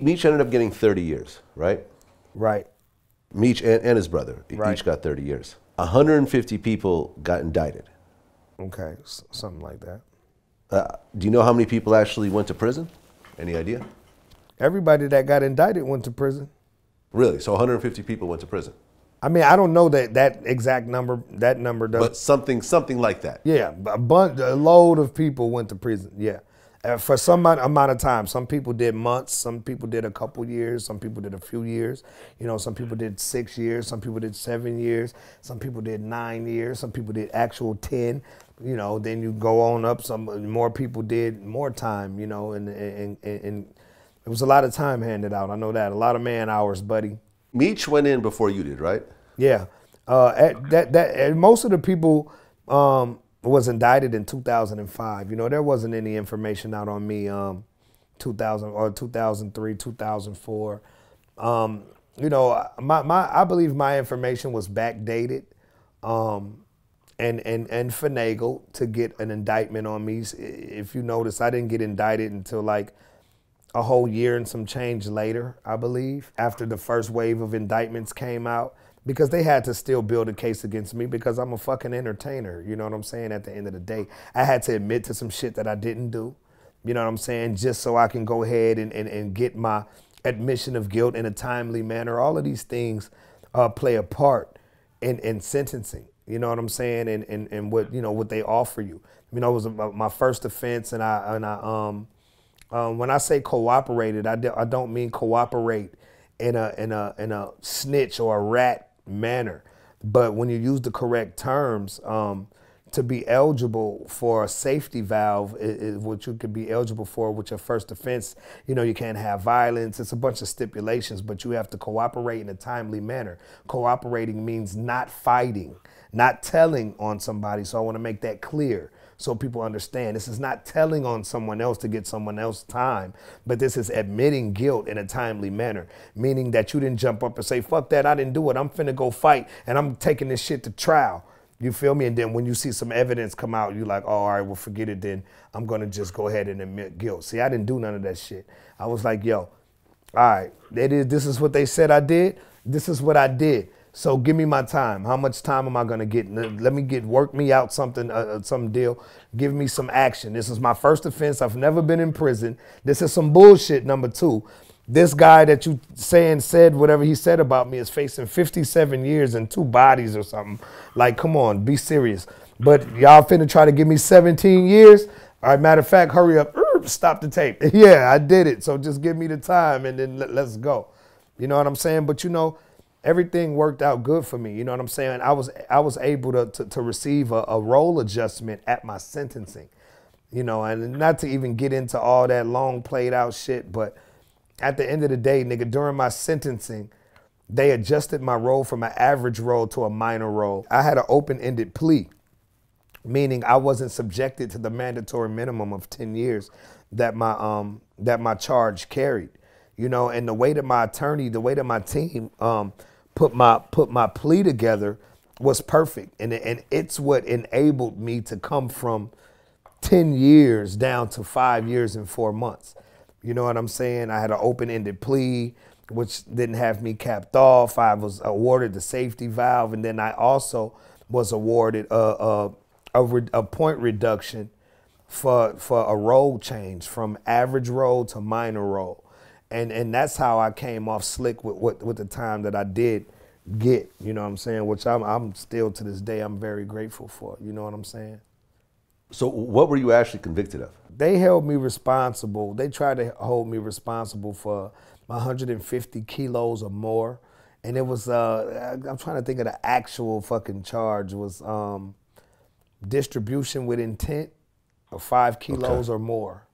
Meech ended up getting 30 years, right? Right. Meech and his brother each got 30 years. 150 people got indicted. Okay, something like that. Do you know how many people actually went to prison? Any idea? Everybody that got indicted went to prison. Really? So 150 people went to prison? I mean, I don't know that exact number. That number does. But something like that. Yeah, a load of people went to prison. Yeah, for some amount of time. Some people did months. Some people did a couple years. Some people did a few years. You know, some people did 6 years. Some people did 7 years. Some people did 9 years. Some people did actual 10. You know, then you go on up. Some more people did more time. You know, and it was a lot of time handed out. I know that. A lot of man hours, buddy. Meech went in before you did, right? Yeah. Most of the people was indicted in 2005. You know, there wasn't any information out on me 2000 or 2003, 2004. You know, I believe my information was backdated and finagled to get an indictment on me. If you notice, I didn't get indicted until like a whole year and some change later, I believe, after the first wave of indictments came out, because they had to still build a case against me because I'm a fucking entertainer. You know what I'm saying? At the end of the day, I had to admit to some shit that I didn't do. You know what I'm saying? Just so I can go ahead and get my admission of guilt in a timely manner. All of these things play a part in sentencing. You know what I'm saying? And what, you know, what they offer you. You know, it was my first offense, and when I say cooperated, I don't mean cooperate in a snitch or a rat manner, but when you use the correct terms, to be eligible for a safety valve is what you could be eligible for with your first offense. You know, you can't have violence. It's a bunch of stipulations, but you have to cooperate in a timely manner. Cooperating means not fighting, not telling on somebody. So I want to make that clear, so people understand. This is not telling on someone else to get someone else time, but this is admitting guilt in a timely manner, meaning that you didn't jump up and say, fuck that, I didn't do it, I'm finna go fight, and I'm taking this shit to trial. You feel me? And then when you see some evidence come out, you're like, oh, all right, well, forget it then. I'm gonna just go ahead and admit guilt. See, I didn't do none of that shit. I was like, yo, all right, this is what they said I did, this is what I did. So give me my time. How much time am I gonna get? Let me work me out something, some deal. Give me some action. This is my first offense. I've never been in prison. This is some bullshit. Number two, this guy that you said whatever he said about me is facing 57 years and 2 bodies or something. Like, come on, be serious. But y'all finna try to give me 17 years? All right, matter of fact, hurry up, stop the tape. Yeah, I did it. So just give me the time and then let's go. You know what I'm saying? But you know, everything worked out good for me. You know what I'm saying? I was able to receive a role adjustment at my sentencing, you know, and not to even get into all that long played out shit. But at the end of the day, nigga, during my sentencing, they adjusted my role from an average role to a minor role. I had an open-ended plea, meaning I wasn't subjected to the mandatory minimum of 10 years that my charge carried. You know, and the way that my attorney, the way that my team put my plea together was perfect, and it's what enabled me to come from 10 years down to 5 years and 4 months. You know what I'm saying? I had an open-ended plea, which didn't have me capped off. I was awarded the safety valve, and then I also was awarded a point reduction for a role change from average role to minor role. And that's how I came off slick with the time that I did get, you know what I'm saying, which I'm still to this day, I'm very grateful for, you know what I'm saying? So what were you actually convicted of? They held me responsible. They tried to hold me responsible for 150 kilos or more. And it was, I'm trying to think of the actual fucking charge, was distribution with intent of 5 kilos or more.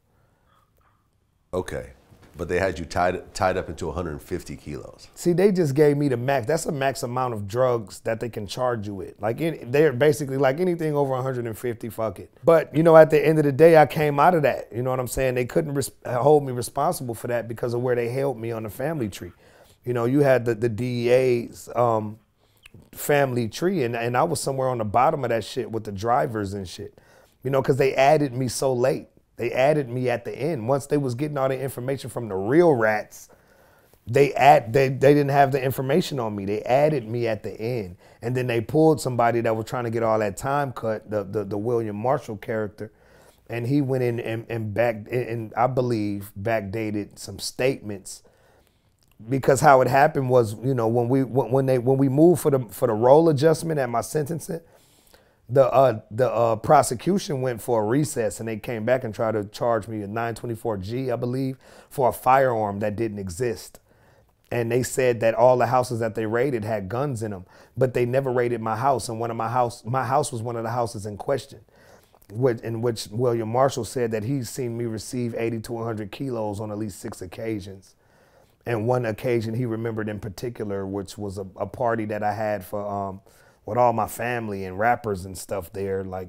Okay. But they had you tied up into 150 kilos. See, they just gave me the max. That's the max amount of drugs that they can charge you with. Like, they're basically like anything over 150, fuck it. But, you know, at the end of the day, I came out of that. You know what I'm saying? They couldn't hold me responsible for that because of where they held me on the family tree. You know, you had the DEA's family tree, and I was somewhere on the bottom of that shit with the drivers and shit. You know, because they added me so late. They added me at the end. Once they was getting all the information from the real rats, they didn't have the information on me. They added me at the end, and then they pulled somebody that was trying to get all that time cut, the William Marshall character, and he went in and I believe backdated some statements, because how it happened was, you know, when we moved for the role adjustment at my sentencing, the prosecution went for a recess, and they came back and tried to charge me a 924G, I believe, for a firearm that didn't exist. And they said that all the houses that they raided had guns in them, but they never raided my house. And my house was one of the houses in question, in which William Marshall said that he's seen me receive 80 to 100 kilos on at least 6 occasions. And one occasion he remembered in particular, which was a party that I had for with all my family and rappers and stuff there, like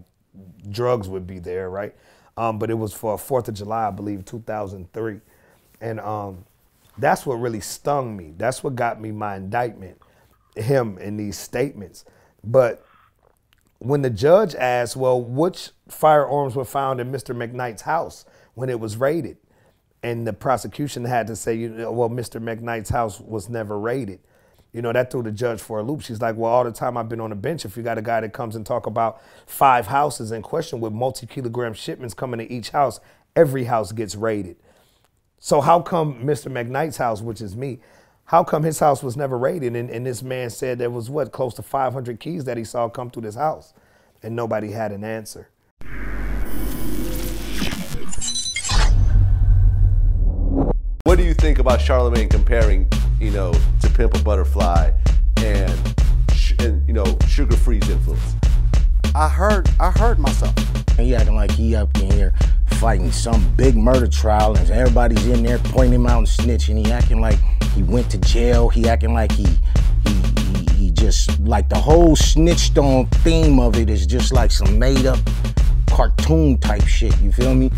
drugs would be there, right? But it was for 4th of July, I believe, 2003. And that's what really stung me. That's what got me my indictment, him in these statements. But when the judge asked, well, which firearms were found in Mr. McKnight's house when it was raided? And the prosecution had to say, you know, well, Mr. McKnight's house was never raided. You know, that threw the judge for a loop. She's like, well, all the time I've been on the bench, if you got a guy that comes and talk about 5 houses in question with multi-kilogram shipments coming to each house, every house gets raided. So how come Mr. McKnight's house, which is me, how come his house was never raided? And this man said there was, what, close to 500 keys that he saw come through this house, and nobody had an answer. What do you think about Charlemagne comparing, you know, to Pimp a Butterfly and you know, Sugar Free's influence? I heard myself. He acting like he up in here fighting some big murder trial, and everybody's in there pointing him out and snitching. He acting like he went to jail. He acting like he just, like the whole snitched on theme of it is just like some made up cartoon type shit. You feel me?